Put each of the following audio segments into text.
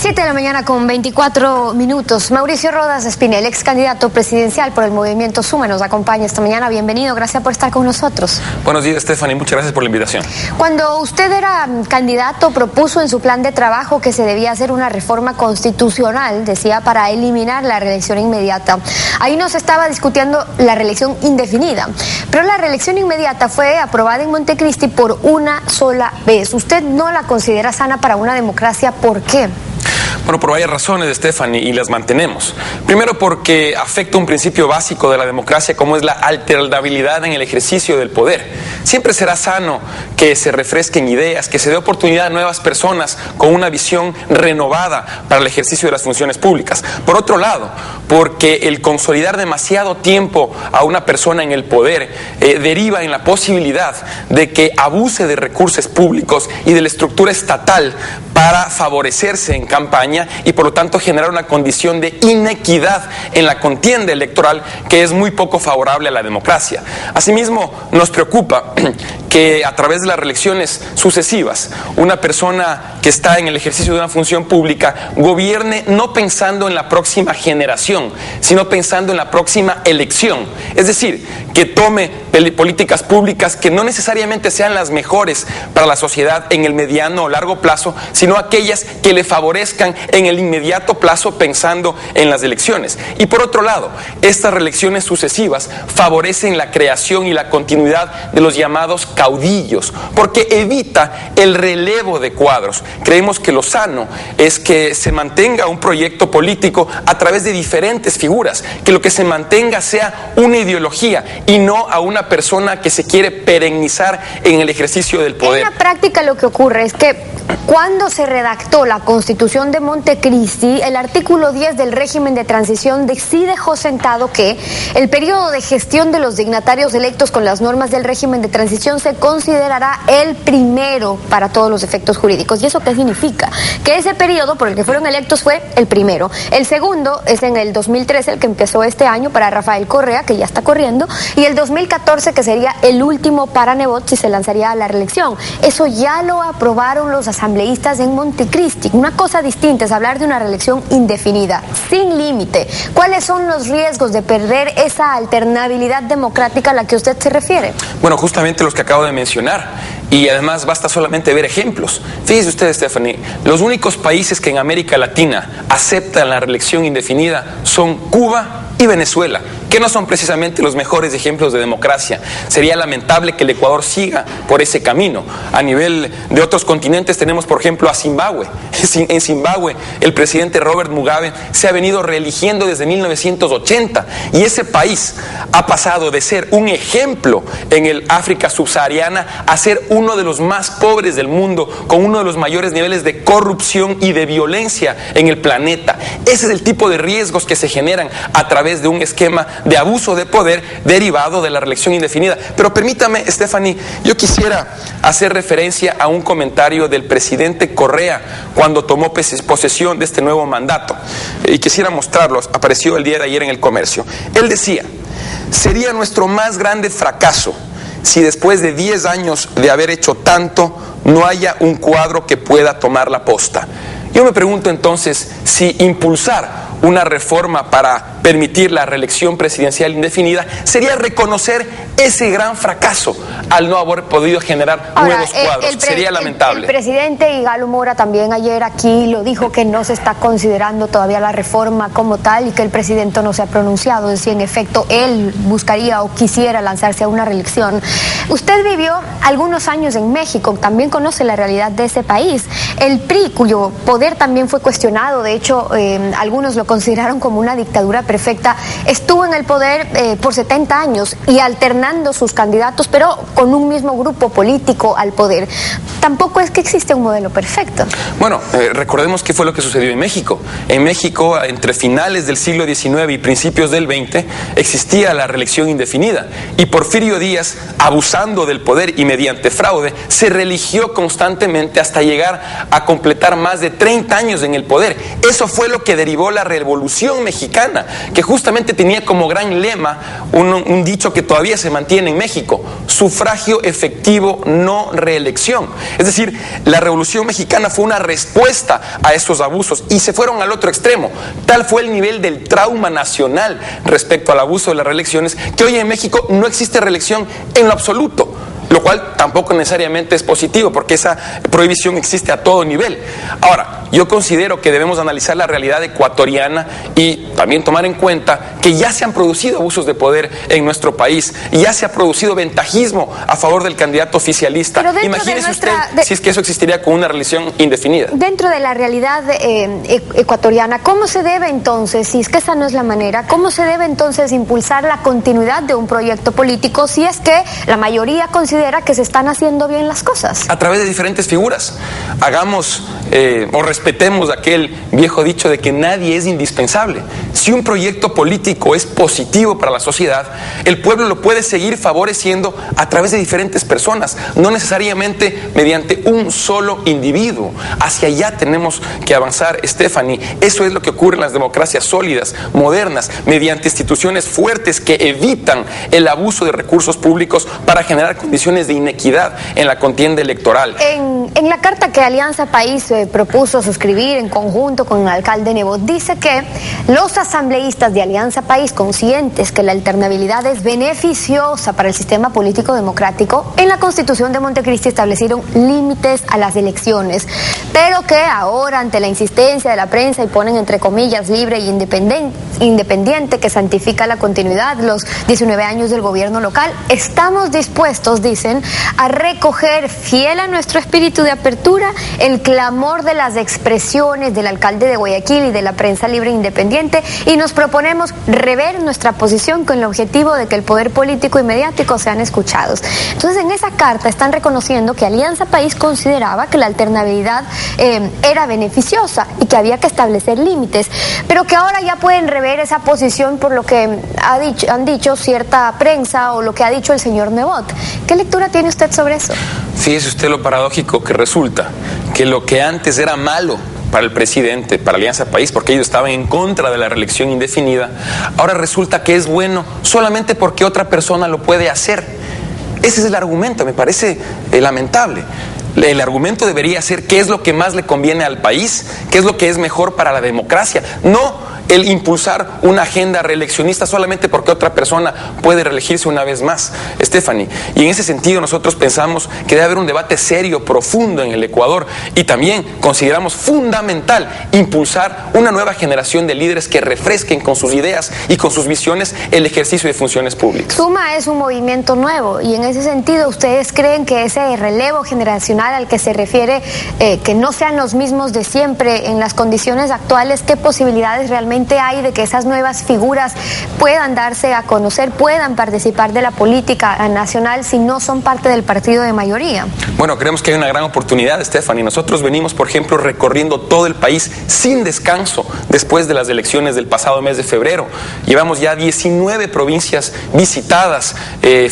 7 de la mañana con 24 minutos. Mauricio Rodas Espinel, ex candidato presidencial por el Movimiento Suma, nos acompaña esta mañana. Bienvenido, gracias por estar con nosotros. Buenos días, Stephanie, muchas gracias por la invitación. Cuando usted era candidato, propuso en su plan de trabajo que se debía hacer una reforma constitucional, decía, para eliminar la reelección inmediata. Ahí no se estaba discutiendo la reelección indefinida, pero la reelección inmediata fue aprobada en Montecristi por una sola vez. ¿Usted no la considera sana para una democracia? ¿Por qué? Bueno, por varias razones, Stephanie, y las mantenemos. Primero, porque afecta un principio básico de la democracia, como es la alternabilidad en el ejercicio del poder. Siempre será sano que se refresquen ideas, que se dé oportunidad a nuevas personas con una visión renovada para el ejercicio de las funciones públicas. Por otro lado, porque el consolidar demasiado tiempo a una persona en el poder deriva en la posibilidad de que abuse de recursos públicos y de la estructura estatal para favorecerse en campaña y por lo tanto generar una condición de inequidad en la contienda electoral que es muy poco favorable a la democracia. Asimismo, nos preocupa que a través de las reelecciones sucesivas una persona que está en el ejercicio de una función pública gobierne no pensando en la próxima generación, sino pensando en la próxima elección. Es decir, que tome políticas públicas que no necesariamente sean las mejores para la sociedad en el mediano o largo plazo, sino aquellas que le favorezcan en el inmediato plazo pensando en las elecciones. Y por otro lado, estas reelecciones sucesivas favorecen la creación y la continuidad de los llamados caudillos, porque evita el relevo de cuadros. Creemos que lo sano es que se mantenga un proyecto político a través de diferentes figuras, que lo que se mantenga sea una ideología y no a una persona que se quiere perennizar en el ejercicio del poder. En la práctica lo que ocurre es que cuando se redactó la Constitución de Montecristi, el artículo 10 del régimen de transición sí dejó sentado que el periodo de gestión de los dignatarios electos con las normas del régimen de transición se considerará el primero para todos los efectos jurídicos. ¿Y eso qué significa? Que ese periodo por el que fueron electos fue el primero. El segundo es en el 2013, el que empezó este año para Rafael Correa, que ya está corriendo, y el 2014, que sería el último para Nebot si se lanzaría a la reelección. Eso ya lo aprobaron los asambleístas en Montecristi. Una cosa distinta es hablar de una reelección indefinida, sin límite. ¿Cuáles son los riesgos de perder esa alternabilidad democrática a la que usted se refiere? Bueno, justamente los que acabo de mencionar. Y además basta solamente ver ejemplos. Fíjese usted, Stephanie, los únicos países que en América Latina aceptan la reelección indefinida son Cuba y Venezuela, que no son precisamente los mejores ejemplos de democracia. Sería lamentable que el Ecuador siga por ese camino. A nivel de otros continentes tenemos, por ejemplo, a Zimbabue. En Zimbabue, el presidente Robert Mugabe se ha venido reeligiendo desde 1980 y ese país ha pasado de ser un ejemplo en el África subsahariana a ser uno de los más pobres del mundo, con uno de los mayores niveles de corrupción y de violencia en el planeta. Ese es el tipo de riesgos que se generan a través de un esquema de abuso de poder derivado de la reelección indefinida. Pero permítame, Stephanie, yo quisiera hacer referencia a un comentario del presidente Correa cuando tomó posesión de este nuevo mandato. Y quisiera mostrarlo, apareció el día de ayer en El Comercio. Él decía: sería nuestro más grande fracaso si después de 10 años de haber hecho tanto, no haya un cuadro que pueda tomar la posta. Yo me pregunto entonces si impulsar una reforma para permitir la reelección presidencial indefinida sería reconocer ese gran fracaso al no haber podido generar nuevos cuadros. Sería lamentable. El presidente y Galo Mora también ayer aquí lo dijo, que no se está considerando todavía la reforma como tal y que el presidente no se ha pronunciado de si en efecto él buscaría o quisiera lanzarse a una reelección. Usted vivió algunos años en México, también conoce la realidad de ese país. El PRI, cuyo poder también fue cuestionado, de hecho algunos lo consideraron como una dictadura perfecta, estuvo en el poder por 70 años y alternando sus candidatos, pero con un mismo grupo político al poder. Tampoco es que existe un modelo perfecto. Bueno, recordemos qué fue lo que sucedió en México. En México, entre finales del siglo XIX y principios del XX, existía la reelección indefinida. Y Porfirio Díaz, abusando del poder y mediante fraude, se reeligió constantemente hasta llegar a completar más de 30 años en el poder. Eso fue lo que derivó la Revolución Mexicana, que justamente tenía como gran lema un dicho que todavía se mantiene en México: sufragio efectivo, no reelección. Es decir, la Revolución Mexicana fue una respuesta a estos abusos y se fueron al otro extremo. Tal fue el nivel del trauma nacional respecto al abuso de las reelecciones que hoy en México no existe reelección en lo absoluto, lo cual tampoco necesariamente es positivo, porque esa prohibición existe a todo nivel. Ahora, yo considero que debemos analizar la realidad ecuatoriana y también tomar en cuenta que ya se han producido abusos de poder en nuestro país y ya se ha producido ventajismo a favor del candidato oficialista. Imagínese usted si es que eso existiría con una reelección indefinida. Dentro de la realidad ecuatoriana, ¿cómo se debe entonces, si es que esa no es la manera, cómo se debe entonces impulsar la continuidad de un proyecto político si es que la mayoría considera que se están haciendo bien las cosas? A través de diferentes figuras. Hagamos o respetemos aquel viejo dicho de que nadie es indispensable. Si un proyecto político es positivo para la sociedad, el pueblo lo puede seguir favoreciendo a través de diferentes personas, no necesariamente mediante un solo individuo. Hacia allá tenemos que avanzar, Stephanie. Eso es lo que ocurre en las democracias sólidas, modernas, mediante instituciones fuertes que evitan el abuso de recursos públicos para generar condiciones de inequidad en la contienda electoral. En la carta que Alianza País propuso suscribir en conjunto con el alcalde Nebot, dice que los asambleístas de Alianza País, conscientes que la alternabilidad es beneficiosa para el sistema político democrático, en la Constitución de Montecristi establecieron límites a las elecciones, pero que ahora, ante la insistencia de la prensa, y ponen entre comillas libre y independiente, que santifica la continuidad, los 19 años del gobierno local, estamos dispuestos, dicen, a recoger, fiel a nuestro espíritu de apertura, el clamor de las expresiones del alcalde de Guayaquil y de la prensa libre e independiente, y nos proponemos rever nuestra posición con el objetivo de que el poder político y mediático sean escuchados. Entonces, en esa carta están reconociendo que Alianza País consideraba que la alternabilidad era beneficiosa y que había que establecer límites, pero que ahora ya pueden rever esa posición por lo que han dicho cierta prensa o lo que ha dicho el señor Nebot. ¿Qué lectura tiene usted sobre eso? Fíjese usted lo paradójico que resulta, que lo que antes era malo para el presidente, para Alianza País, porque ellos estaban en contra de la reelección indefinida, ahora resulta que es bueno solamente porque otra persona lo puede hacer. Ese es el argumento, me parece lamentable. El argumento debería ser qué es lo que más le conviene al país, qué es lo que es mejor para la democracia, no el impulsar una agenda reeleccionista solamente porque otra persona puede reelegirse una vez más, Stephanie. Y en ese sentido nosotros pensamos que debe haber un debate serio, profundo en el Ecuador, y también consideramos fundamental impulsar una nueva generación de líderes que refresquen con sus ideas y con sus visiones el ejercicio de funciones públicas. Suma es un movimiento nuevo, y en ese sentido, ¿ustedes creen que ese relevo generacional al que se refiere, que no sean los mismos de siempre en las condiciones actuales, qué posibilidades realmente hay de que esas nuevas figuras puedan darse a conocer, puedan participar de la política nacional si no son parte del partido de mayoría? Bueno, creemos que hay una gran oportunidad, Stephanie. Nosotros venimos, por ejemplo, recorriendo todo el país sin descanso después de las elecciones del pasado mes de febrero. Llevamos ya 19 provincias visitadas,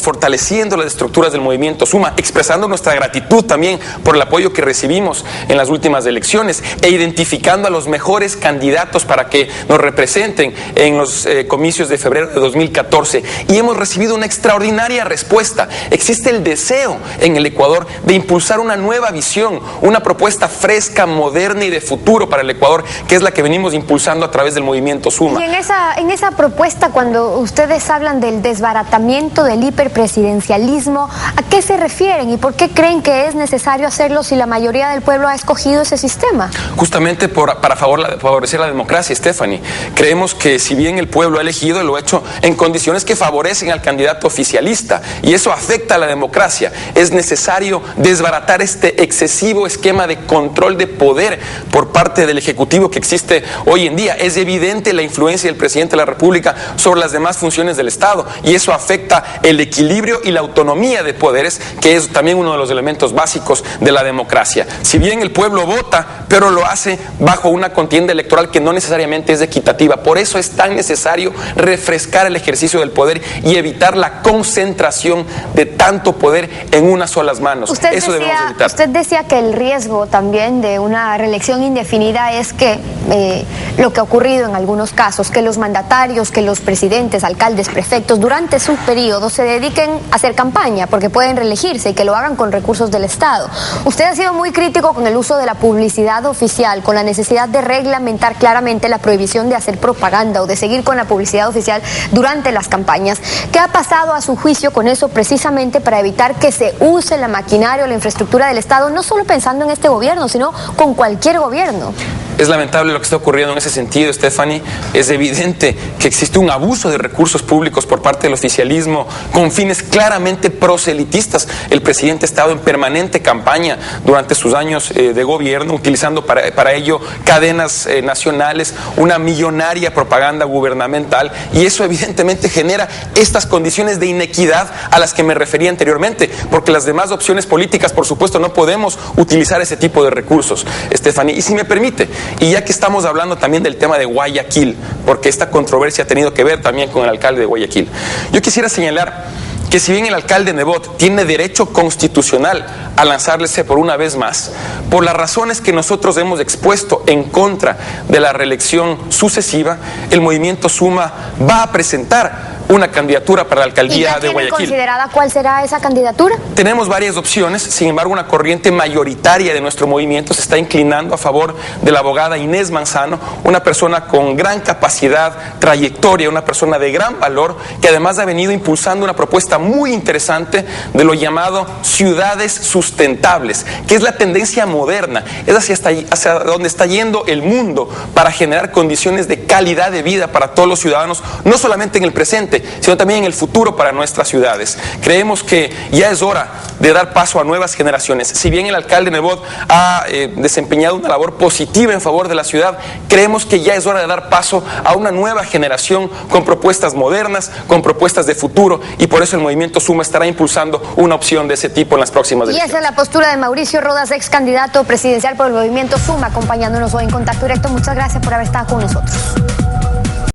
fortaleciendo las estructuras del movimiento Suma, expresando nuestra gratitud también por el apoyo que recibimos en las últimas elecciones e identificando a los mejores candidatos para que nos representen en los comicios de febrero de 2014, y hemos recibido una extraordinaria respuesta. Existe el deseo en el Ecuador de impulsar una nueva visión, una propuesta fresca, moderna y de futuro para el Ecuador, que es la que venimos impulsando a través del movimiento Suma. Y en esa propuesta, cuando ustedes hablan del desbaratamiento del hiperpresidencialismo, ¿a qué se refieren y por qué creen que es necesario hacerlo si la mayoría del pueblo ha escogido ese sistema? Justamente para favorecer la democracia, Stephanie. Creemos que si bien el pueblo ha elegido, lo ha hecho en condiciones que favorecen al candidato oficialista, y eso afecta a la democracia. Es necesario desbaratar este excesivo esquema de control de poder por parte del Ejecutivo que existe hoy en día. Es evidente la influencia del presidente de la República sobre las demás funciones del Estado, y eso afecta el equilibrio y la autonomía de poderes, que es también uno de los elementos básicos de la democracia. Si bien el pueblo vota, pero lo hace bajo una contienda electoral que no necesariamente es equitativa, equitativa. Por eso es tan necesario refrescar el ejercicio del poder y evitar la concentración de tanto poder en unas solas manos. Eso debemos evitar. Usted decía que el riesgo también de una reelección indefinida es que lo que ha ocurrido en algunos casos, que los mandatarios, que los presidentes, alcaldes, prefectos, durante su periodo se dediquen a hacer campaña, porque pueden reelegirse y que lo hagan con recursos del Estado. Usted ha sido muy crítico con el uso de la publicidad oficial, con la necesidad de reglamentar claramente la prohibición de hacer propaganda o de seguir con la publicidad oficial durante las campañas. ¿Qué ha pasado a su juicio con eso precisamente para evitar que se use la maquinaria o la infraestructura del Estado, no solo pensando en este gobierno, sino con cualquier gobierno? Es lamentable lo que está ocurriendo en ese sentido, Stephanie. Es evidente que existe un abuso de recursos públicos por parte del oficialismo con fines claramente proselitistas. El presidente ha estado en permanente campaña durante sus años de gobierno, utilizando para ello cadenas nacionales, una millonaria propaganda gubernamental, y eso evidentemente genera estas condiciones de inequidad a las que me refería anteriormente, porque las demás opciones políticas, por supuesto, no podemos utilizar ese tipo de recursos, Stephanie. Y si me permite, y ya que estamos hablando también del tema de Guayaquil, porque esta controversia ha tenido que ver también con el alcalde de Guayaquil, yo quisiera señalar que si bien el alcalde Nebot tiene derecho constitucional a lanzarse por una vez más, por las razones que nosotros hemos expuesto en contra de la reelección sucesiva, el movimiento Suma va a presentar una candidatura para la alcaldía de Guayaquil. ¿Considerada cuál será esa candidatura? Tenemos varias opciones, sin embargo una corriente mayoritaria de nuestro movimiento se está inclinando a favor de la abogada Inés Manzano, una persona con gran capacidad, trayectoria, una persona de gran valor, que además ha venido impulsando una propuesta muy interesante de lo llamado ciudades sustentables, que es la tendencia moderna, es hacia donde está yendo el mundo para generar condiciones de calidad de vida para todos los ciudadanos, no solamente en el presente, sino también en el futuro para nuestras ciudades. Creemos que ya es hora de dar paso a nuevas generaciones. Si bien el alcalde Nebot ha desempeñado una labor positiva en favor de la ciudad, creemos que ya es hora de dar paso a una nueva generación con propuestas modernas, con propuestas de futuro, y por eso el movimiento Suma estará impulsando una opción de ese tipo en las próximas elecciones. Y esa es la postura de Mauricio Rodas, ex candidato presidencial por el movimiento Suma, acompañándonos hoy en Contacto Directo. Muchas gracias por haber estado con nosotros.